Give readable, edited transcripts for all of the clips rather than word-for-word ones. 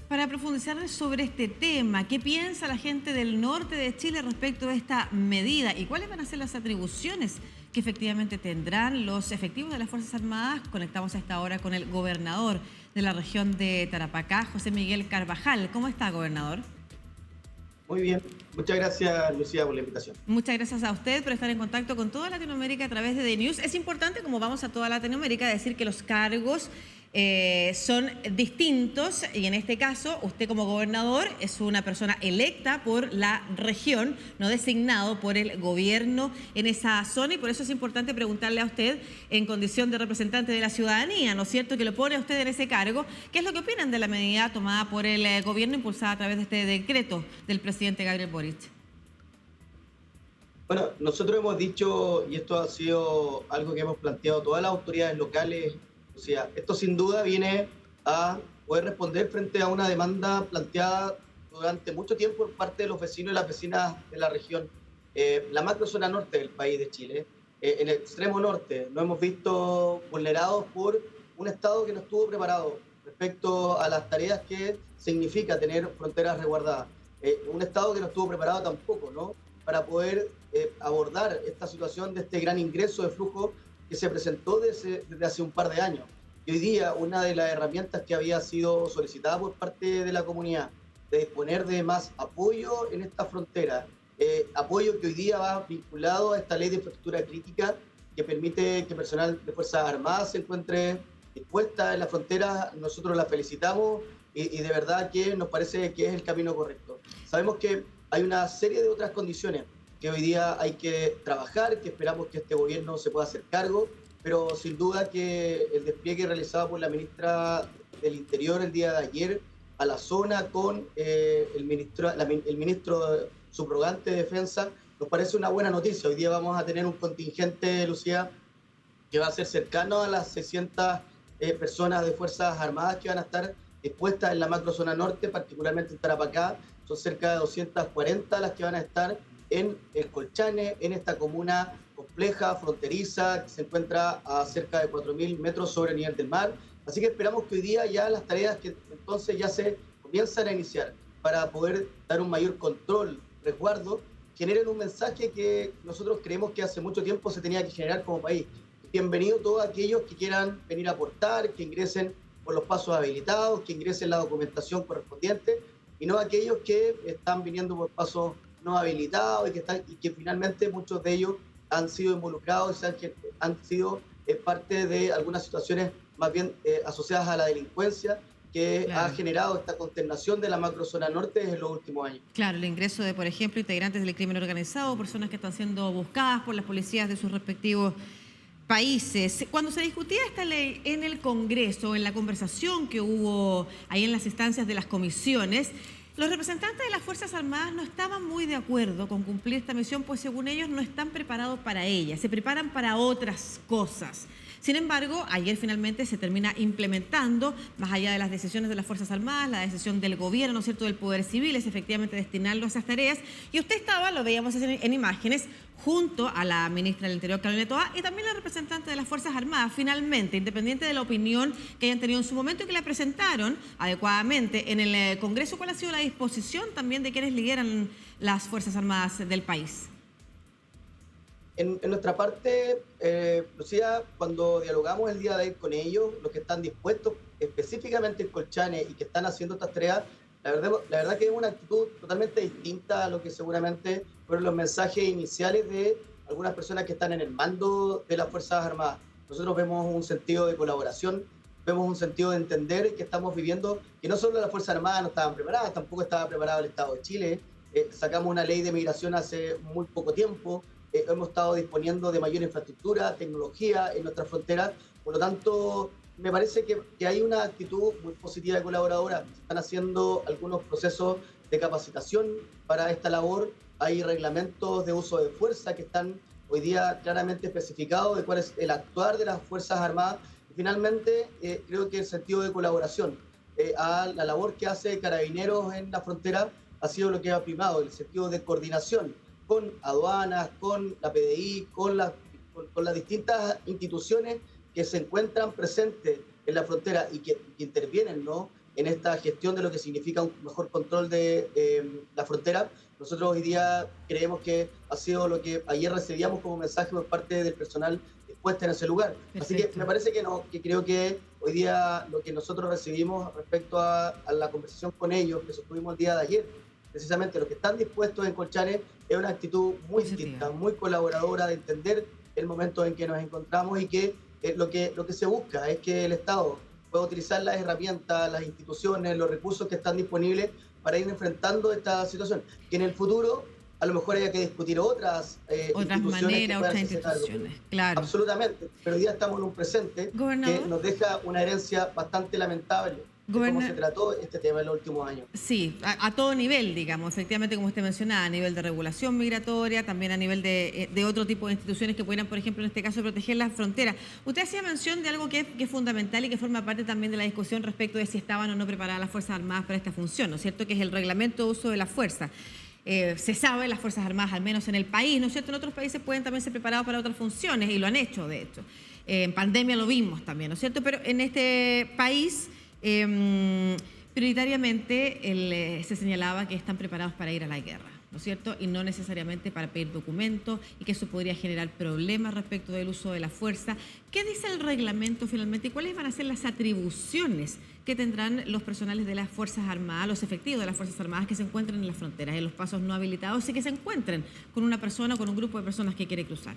Para profundizar sobre este tema, ¿qué piensa la gente del norte de Chile respecto a esta medida y cuáles van a ser las atribuciones que efectivamente tendrán los efectivos de las Fuerzas Armadas? Conectamos a esta hora con el gobernador de la región de Tarapacá, José Miguel Carvajal. ¿Cómo está, gobernador? Muy bien, muchas gracias Lucía por la invitación. Muchas gracias a usted por estar en contacto con toda Latinoamérica a través de The News. Es importante, como vamos a toda Latinoamérica, decir que los cargos son distintos y en este caso usted como gobernador es una persona electa por la región, no designado por el gobierno en esa zona, y por eso es importante preguntarle a usted en condición de representante de la ciudadanía, ¿no es cierto?, que lo pone a usted en ese cargo, ¿qué es lo que opinan de la medida tomada por el gobierno impulsada a través de este decreto del presidente Gabriel Boric? Bueno, nosotros hemos dicho, y esto ha sido algo que hemos planteado todas las autoridades locales, o sea, esto sin duda viene a poder responder frente a una demanda planteada durante mucho tiempo por parte de los vecinos y las vecinas de la región, la macrozona norte del país de Chile, en el extremo norte. Nos hemos visto vulnerados por un Estado que no estuvo preparado respecto a las tareas que significa tener fronteras resguardadas. Un Estado que no estuvo preparado tampoco, ¿no?, para poder abordar esta situación de este gran ingreso de flujo que se presentó desde hace un par de años. Y hoy día una de las herramientas que había sido solicitada por parte de la comunidad de disponer de más apoyo en esta frontera, apoyo que hoy día va vinculado a esta ley de infraestructura crítica que permite que personal de Fuerzas Armadas se encuentre dispuesta en la frontera, nosotros la felicitamos y de verdad que nos parece que es el camino correcto. Sabemos que hay una serie de otras condiciones que hoy día hay que trabajar, que esperamos que este gobierno se pueda hacer cargo, pero sin duda que el despliegue realizado por la ministra del Interior el día de ayer a la zona con el ministro subrogante de Defensa nos parece una buena noticia. Hoy día vamos a tener un contingente, Lucía, que va a ser cercano a las 600 personas de Fuerzas Armadas que van a estar dispuestas en la macrozona norte, particularmente en Tarapacá. Son cerca de 240 las que van a estar en el Colchane, en esta comuna compleja, fronteriza, que se encuentra a cerca de 4.000 metros sobre el nivel del mar. Así que esperamos que hoy día ya las tareas que entonces ya se comienzan a iniciar para poder dar un mayor control, resguardo, generen un mensaje que nosotros creemos que hace mucho tiempo se tenía que generar como país. Bienvenido todos aquellos que quieran venir a aportar, que ingresen por los pasos habilitados, que ingresen la documentación correspondiente, y no aquellos que están viniendo por pasos no habilitados y que finalmente muchos de ellos han sido involucrados y han sido parte de algunas situaciones más bien asociadas a la delincuencia que Claro. ha generado esta consternación de la macrozona norte en los últimos años. Claro, el ingreso de, por ejemplo, integrantes del crimen organizado, personas que están siendo buscadas por las policías de sus respectivos países. Cuando se discutía esta ley en el Congreso, en la conversación que hubo ahí en las instancias de las comisiones, los representantes de las Fuerzas Armadas no estaban muy de acuerdo con cumplir esta misión, pues según ellos no están preparados para ella, se preparan para otras cosas. Sin embargo, ayer finalmente se termina implementando, más allá de las decisiones de las Fuerzas Armadas, la decisión del gobierno, ¿no es cierto?, del Poder Civil, es efectivamente destinarlo a esas tareas. Y usted estaba, lo veíamos en imágenes, junto a la ministra del Interior, Carolina Toá, y también la representante de las Fuerzas Armadas, finalmente, independiente de la opinión que hayan tenido en su momento y que la presentaron adecuadamente en el Congreso. ¿Cuál ha sido la disposición también de quienes lideran las Fuerzas Armadas del país? En nuestra parte, Lucía, cuando dialogamos el día de hoy con ellos, los que están dispuestos específicamente en Colchane y que están haciendo estas tareas, la verdad que es una actitud totalmente distinta a lo que seguramente fueron los mensajes iniciales de algunas personas que están en el mando de las Fuerzas Armadas. Nosotros vemos un sentido de colaboración, vemos un sentido de entender que estamos viviendo, que no solo las Fuerzas Armadas no estaban preparadas, tampoco estaba preparado el Estado de Chile. Sacamos una ley de migración hace muy poco tiempo. Hemos estado disponiendo de mayor infraestructura, tecnología en nuestras fronteras. Por lo tanto, me parece que hay una actitud muy positiva de colaboradora. Se están haciendo algunos procesos de capacitación para esta labor. Hay reglamentos de uso de fuerza que están hoy día claramente especificados de cuál es el actuar de las Fuerzas Armadas. Y finalmente, creo que el sentido de colaboración a la labor que hace Carabineros en la frontera ha sido lo que ha primado, el sentido de coordinación con aduanas, con la PDI, con las distintas instituciones que se encuentran presentes en la frontera y que intervienen, ¿no?, en esta gestión de lo que significa un mejor control de la frontera. Nosotros hoy día creemos que ha sido lo que ayer recibíamos como mensaje por parte del personal dispuesto en ese lugar. Perfecto. Así que me parece que no, que creo que hoy día lo que nosotros recibimos respecto a la conversación con ellos, que sostuvimos el día de ayer, precisamente lo que están dispuestos en Colchane es una actitud muy distinta, muy colaboradora, de entender el momento en que nos encontramos, y que lo que se busca es que el Estado pueda utilizar las herramientas, las instituciones, los recursos que están disponibles para ir enfrentando esta situación. Que en el futuro a lo mejor haya que discutir otras maneras, otras instituciones, claro. Absolutamente, pero hoy día estamos en un presente que nos deja una herencia bastante lamentable de cómo se trató este tema en los últimos años. Sí, a todo nivel, digamos, efectivamente, como usted mencionaba, a nivel de regulación migratoria, también a nivel de otro tipo de instituciones que pudieran, por ejemplo, en este caso, proteger las fronteras. Usted hacía mención de algo que es fundamental y que forma parte también de la discusión respecto de si estaban o no preparadas las Fuerzas Armadas para esta función, ¿no es cierto?, que es el reglamento de uso de la fuerza. Se sabe, las Fuerzas Armadas, al menos en el país, ¿no es cierto?, en otros países pueden también ser preparados para otras funciones, y lo han hecho, de hecho. En pandemia lo vimos también, ¿no es cierto?, pero en este país prioritariamente se señalaba que están preparados para ir a la guerra, ¿no es cierto?, y no necesariamente para pedir documentos, y que eso podría generar problemas respecto del uso de la fuerza. ¿Qué dice el reglamento finalmente y cuáles van a ser las atribuciones que tendrán los personales de las Fuerzas Armadas, los efectivos de las Fuerzas Armadas que se encuentren en las fronteras, en los pasos no habilitados, y que se encuentren con una persona o con un grupo de personas que quiere cruzar?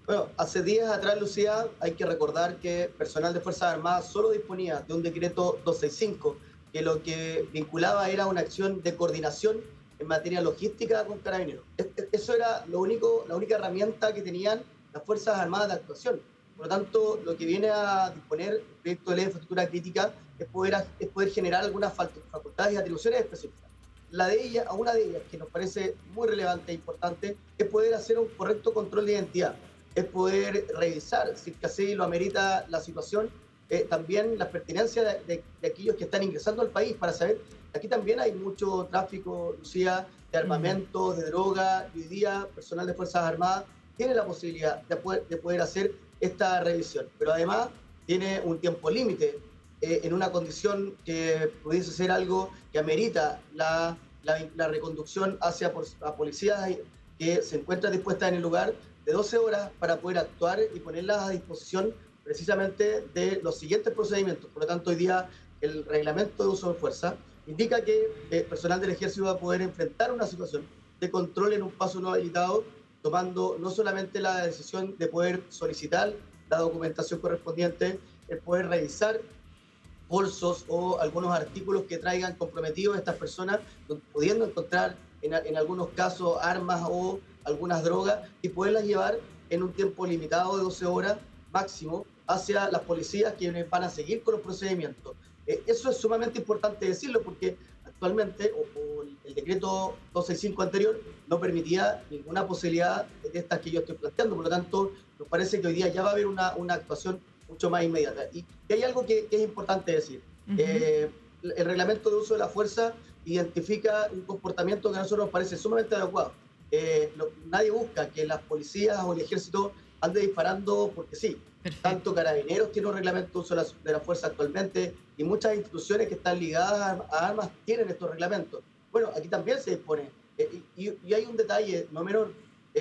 Bueno, hace días atrás, Lucía, hay que recordar que personal de Fuerzas Armadas solo disponía de un decreto 265, que lo que vinculaba era una acción de coordinación en materia logística con Carabineros. Eso era la única herramienta que tenían las Fuerzas Armadas de actuación. Por lo tanto, lo que viene a disponer el proyecto de ley de infraestructura crítica es poder generar algunas facultades y atribuciones específicas. Una de ellas, que nos parece muy relevante e importante, es poder hacer un correcto control de identidad. Es poder revisar, si así lo amerita la situación, también la pertinencia de aquellos que están ingresando al país, para saber que aquí también hay mucho tráfico, Lucía, de armamentos, de droga, y hoy día personal de Fuerzas Armadas tiene la posibilidad de poder hacer esta revisión, pero además tiene un tiempo límite, en una condición que pudiese ser algo que amerita la reconducción hacia policías que se encuentran dispuestas en el lugar, de 12 horas, para poder actuar y ponerlas a disposición precisamente de los siguientes procedimientos. Por lo tanto, hoy día el reglamento de uso de fuerza indica que el personal del Ejército va a poder enfrentar una situación de control en un paso no habilitado, tomando no solamente la decisión de poder solicitar la documentación correspondiente, el poder revisar bolsos o algunos artículos que traigan comprometidos a estas personas, pudiendo encontrar en algunos casos armas o algunas drogas, y poderlas llevar en un tiempo limitado de 12 horas máximo hacia las policías, quienes van a seguir con los procedimientos. Eso es sumamente importante decirlo, porque actualmente el decreto 265 anterior no permitía ninguna posibilidad de estas que yo estoy planteando. Por lo tanto, nos parece que hoy día ya va a haber una actuación mucho más inmediata. Y hay algo que es importante decir. El reglamento de uso de la fuerza identifica un comportamiento que a nosotros nos parece sumamente adecuado. Nadie busca que las policías o el ejército ande disparando porque sí. Perfecto. Tanto Carabineros tiene un reglamento de uso de la fuerza actualmente, y muchas instituciones que están ligadas a armas tienen estos reglamentos. Bueno, aquí también se dispone. Y hay un detalle no menor.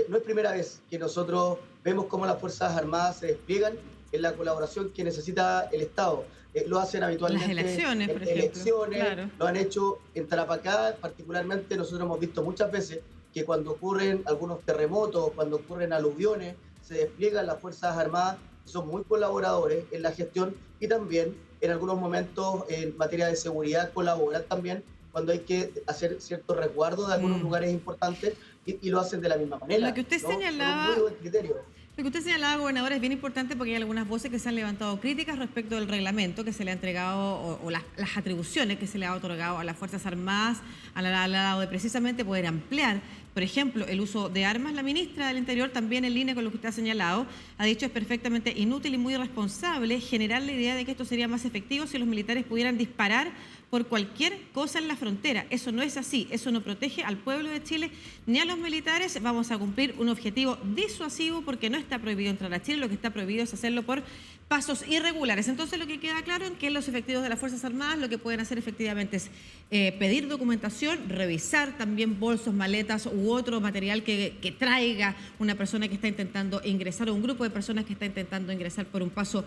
No es primera vez que nosotros vemos cómo las Fuerzas Armadas se despliegan en la colaboración que necesita el Estado. Lo hacen habitualmente las elecciones, por ejemplo. Claro. Lo han hecho en Tarapacá, particularmente. Nosotros hemos visto muchas veces que cuando ocurren algunos terremotos, cuando ocurren aluviones, se despliegan las Fuerzas Armadas, son muy colaboradores en la gestión, y también en algunos momentos en materia de seguridad colaboran también cuando hay que hacer cierto resguardo de algunos lugares importantes, y lo hacen de la misma manera. Lo que usted señalaba... Con un muy buen criterio. Lo que usted señalaba, gobernador, es bien importante, porque hay algunas voces que se han levantado críticas respecto del reglamento que se le ha entregado, o las atribuciones que se le ha otorgado a las Fuerzas Armadas, al lado de precisamente poder ampliar, por ejemplo, el uso de armas. La ministra del Interior, también en línea con lo que usted ha señalado, ha dicho: es perfectamente inútil y muy irresponsable generar la idea de que esto sería más efectivo si los militares pudieran disparar por cualquier cosa en la frontera. Eso no es así, eso no protege al pueblo de Chile ni a los militares. Vamos a cumplir un objetivo disuasivo, porque no está prohibido entrar a Chile, lo que está prohibido es hacerlo por pasos irregulares. Entonces lo que queda claro es que los efectivos de las Fuerzas Armadas lo que pueden hacer efectivamente es pedir documentación, revisar también bolsos, maletas u otro material que traiga una persona que está intentando ingresar o un grupo de personas que está intentando ingresar por un paso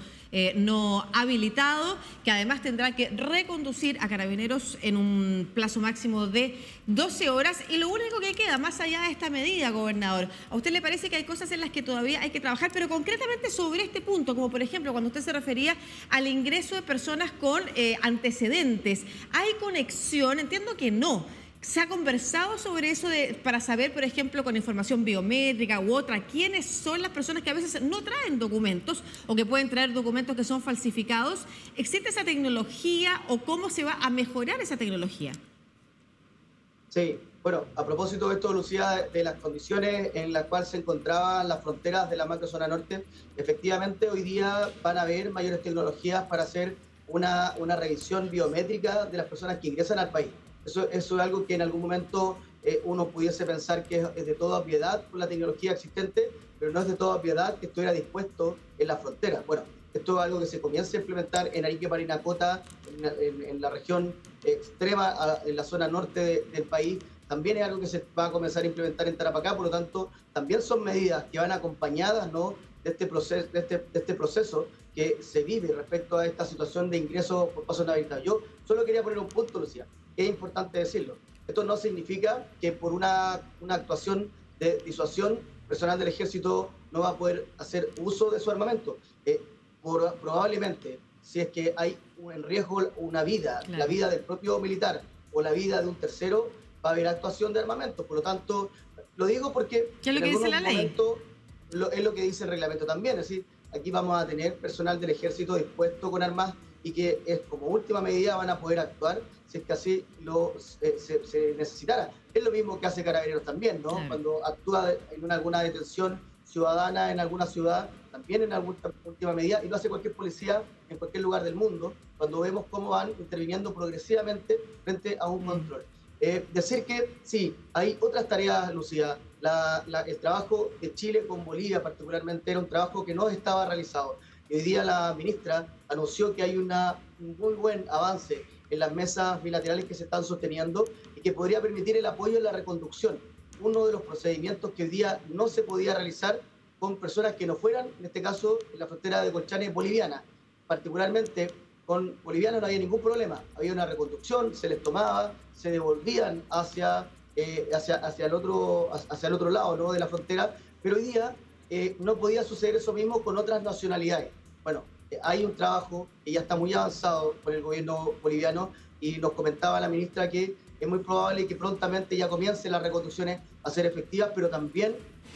no habilitado, que además tendrá que reconducir a Carabineros en un plazo máximo de 12 horas. Y lo único que queda, más allá de esta medida, gobernador, ¿a usted le parece que hay cosas en las que todavía hay que trabajar, pero concretamente sobre este punto, como por ejemplo cuando usted se refería al ingreso de personas con antecedentes? ¿Hay conexión? Entiendo que no. ¿Se ha conversado sobre eso para saber, por ejemplo, con información biométrica u otra, quiénes son las personas que a veces no traen documentos o que pueden traer documentos que son falsificados? ¿Existe esa tecnología o cómo se va a mejorar esa tecnología? Sí, bueno, a propósito de esto, Lucía, de las condiciones en las cuales se encontraban las fronteras de la macrozona norte, efectivamente hoy día van a haber mayores tecnologías para hacer una revisión biométrica de las personas que ingresan al país. Eso es algo que en algún momento uno pudiese pensar que es de toda obviedad por la tecnología existente, pero no es de toda obviedad que estuviera dispuesto en la frontera. Bueno, esto es algo que se comienza a implementar en Arique, Parinacota, en la región extrema, en la zona norte del país. También es algo que se va a comenzar a implementar en Tarapacá, por lo tanto, también son medidas que van acompañadas, ¿no?, de este proceso que se vive respecto a esta situación de ingreso por paso no habilitado. Yo solo quería poner un punto, Lucía, que es importante decirlo. Esto no significa que por una actuación de disuasión, personal del ejército no va a poder hacer uso de su armamento. Probablemente, si es que hay en riesgo una vida, claro, la vida del propio militar o la vida de un tercero, va a haber actuación de armamento. Por lo tanto, lo digo porque ¿qué es lo que dice la ley? Es lo que dice el reglamento también. Es decir, aquí vamos a tener personal del ejército dispuesto con armas y que es como última medida van a poder actuar si es que así se necesitara. Es lo mismo que hace Carabineros también, ¿no? Claro. Cuando actúa en alguna detención ciudadana en alguna ciudad, también en alguna última medida, y lo hace cualquier policía en cualquier lugar del mundo, cuando vemos cómo van interviniendo progresivamente frente a un control. Decir que sí, hay otras tareas, Lucía. El trabajo de Chile con Bolivia particularmente era un trabajo que no estaba realizado. Y hoy día la ministra anunció que hay un muy buen avance en las mesas bilaterales que se están sosteniendo y que podría permitir el apoyo en la reconducción. Uno de los procedimientos que hoy día no se podía realizar con personas que no fueran, en este caso, en la frontera de Colchane boliviana. Particularmente con bolivianos no había ningún problema. Había una reconducción, se les tomaba, se devolvían hacia el otro lado, ¿no?, de la frontera, pero hoy día no podía suceder eso mismo con otras nacionalidades. Bueno, hay un trabajo que ya está muy avanzado por el gobierno boliviano y nos comentaba la ministra que es muy probable que prontamente ya comiencen las reconducciones a ser efectivas, pero también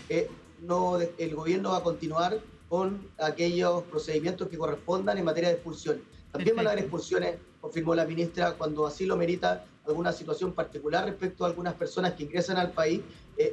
el gobierno va a continuar con aquellos procedimientos que correspondan en materia de expulsiones. También van a haber expulsiones, confirmó la ministra, cuando así lo merita alguna situación particular respecto a algunas personas que ingresan al país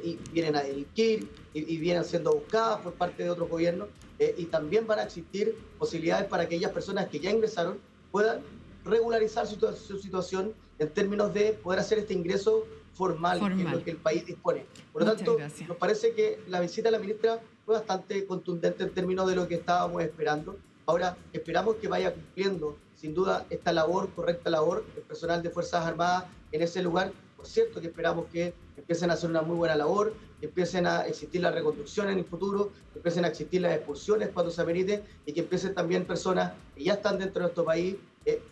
y vienen a delinquir y vienen siendo buscadas por parte de otros gobiernos. Y también van a existir posibilidades para que aquellas personas que ya ingresaron puedan regularizar su situación en términos de poder hacer este ingreso formal. Que es lo que el país dispone. Por lo tanto, nos parece que la visita de la ministra fue bastante contundente en términos de lo que estábamos esperando. Ahora, esperamos que vaya cumpliendo, sin duda, esta correcta labor, el personal de Fuerzas Armadas en ese lugar. Por cierto, que esperamos que empiecen a hacer una muy buena labor, que empiecen a existir la reconstrucción en el futuro, que empiecen a existir las expulsiones cuando se amerite y que empiecen también personas que ya están dentro de nuestro país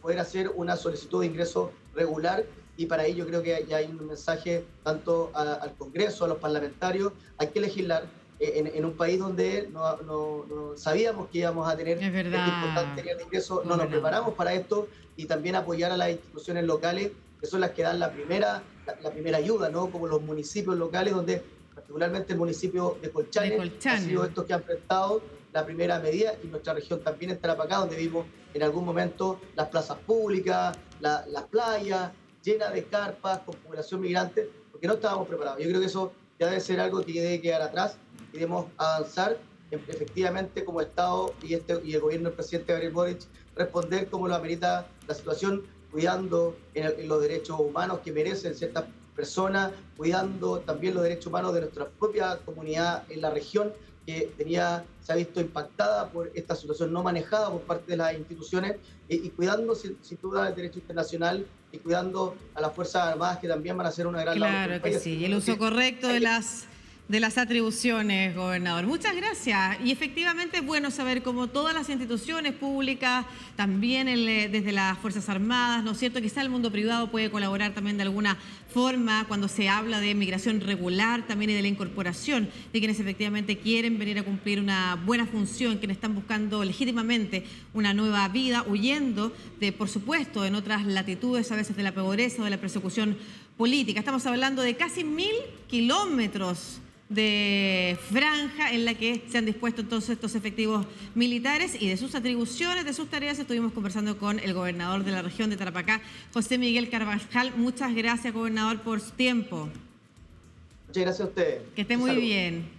poder hacer una solicitud de ingreso regular. Y para ello creo que ya hay un mensaje tanto al Congreso, a los parlamentarios. Hay que legislar en un país donde no sabíamos que íbamos a tener este importante nivel de ingreso. No nos preparamos para esto, y también apoyar a las instituciones locales, que son las que dan la primera ayuda, ¿no? Como los municipios locales, donde particularmente el municipio de Colchane ha sido estos que han prestado la primera medida, y nuestra región también en Tarapacá, donde vimos en algún momento las plazas públicas, las playas llenas de carpas con población migrante, porque no estábamos preparados. Yo creo que eso ya debe ser algo que debe quedar atrás. Debemos avanzar efectivamente como Estado y el gobierno del presidente Gabriel Boric, responder como lo amerita la situación, cuidando en los derechos humanos que merecen ciertas personas, cuidando también los derechos humanos de nuestra propia comunidad en la región, que se ha visto impactada por esta situación no manejada por parte de las instituciones y cuidando sin duda el derecho internacional y cuidando a las Fuerzas Armadas, que también van a hacer una gran labor. Claro que sí, y el uso correcto de las atribuciones, gobernador. Muchas gracias. Y efectivamente es bueno saber cómo todas las instituciones públicas, también desde las Fuerzas Armadas, ¿no es cierto? Quizá el mundo privado puede colaborar también de alguna forma cuando se habla de migración regular también y de la incorporación de quienes efectivamente quieren venir a cumplir una buena función, quienes están buscando legítimamente una nueva vida, huyendo de, por supuesto, en otras latitudes, a veces de la pobreza o de la persecución política. Estamos hablando de casi 1000 kilómetros de franja en la que se han dispuesto entonces estos efectivos militares, y de sus atribuciones, de sus tareas, estuvimos conversando con el gobernador de la región de Tarapacá, José Miguel Carvajal. Muchas gracias, gobernador, por su tiempo. Muchas gracias a ustedes. Que esté muy bien.